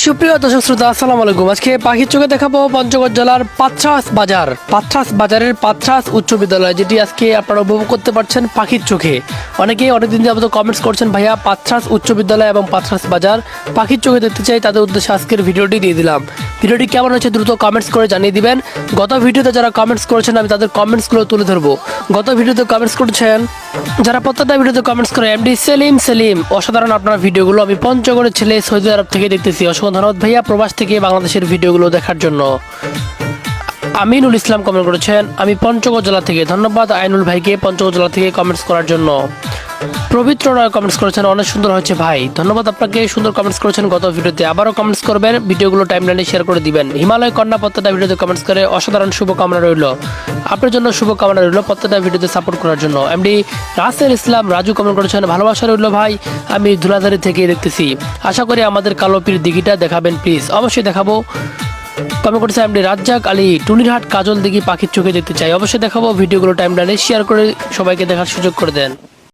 সুপ্রিয় দর্শক শ্রোতা, আসসালামু আলাইকুম। আজকে পাখির চোখে দেখাবো পঞ্চগড় জেলার পাথরাস বাজারের পাথরাস উচ্চ বিদ্যালয়, যেটি আজকে আপনারা উপভোগ করতে পারছেন পাখির চোখে। অনেকেই অনেকদিন যাবত কমেন্টস করছেন, ভাইয়া পাথরাস উচ্চ বিদ্যালয় এবং পাথরাস বাজার পাখির চোখে দেখতে চাই, তাদের উদ্দেশ্যে আজকের ভিডিওটি দিয়ে দিলাম। ভিডিওটি কেমন হয়েছে দ্রুত কমেন্টস করে জানিয়ে দিবেন। গত ভিডিওতে যারা কমেন্টস করেছেন আমি তাদের কমেন্টসগুলো তুলে ধরবো। গত ভিডিওতে কমেন্টস করেছেন যারা, প্রত্যেকটা ভিডিওতে কমেন্টস করে এমডি সেলিম অসাধারণ আপনার ভিডিওগুলো, আমি পঞ্চগড়ের ছেলে সৌদি আরব থেকে দেখতেছি। অসংখ্য ধন্যবাদ ভাইয়া প্রবাস থেকে বাংলাদেশের ভিডিওগুলো দেখার জন্য। আমিনুল ইসলাম কমেন্ট করেছেন, আমি পঞ্চগড় জেলা থেকে। ধন্যবাদ আইনুল ভাইকে পঞ্চগড় জেলা থেকে কমেন্টস করার জন্য। পবিত্র রায় কমেন্টস করেছেন, অনেক সুন্দর হয়েছে ভাই। ধন্যবাদ আপনাকে, সুন্দর কমেন্টস করেছেন গত ভিডিওতে। আবারও কমেন্টস করবেন, ভিডিওগুলো টাইমলাইনে শেয়ার করে দিবেন। হিমালয় কন্যা প্রত্যেকটা ভিডিওতে কমেন্টস করে অসাধারণ শুভকামনা রইল। আপনার জন্য শুভকামনা রইল প্রত্যেকটা ভিডিওতে সাপোর্ট করার জন্য। এমডি রাসেল ইসলাম রাজু কমেন্ট করেছেন, ভালোবাসা রইল ভাই, আমি ধুলাধারি থেকে দেখতেছি। আশা করি আমাদের কালোপির দিঘিটা দেখাবেন প্লিজ। অবশ্যই দেখাবো। কমেন্ট করেছে এমডি রাজ্জাক আলী, টুনিরহাট কাজল দিঘি পাখির চোখে দেখতে চাই। অবশ্যই দেখাবো। ভিডিওগুলো টাইমলাইনে শেয়ার করে সবাইকে দেখার সুযোগ করে দেন।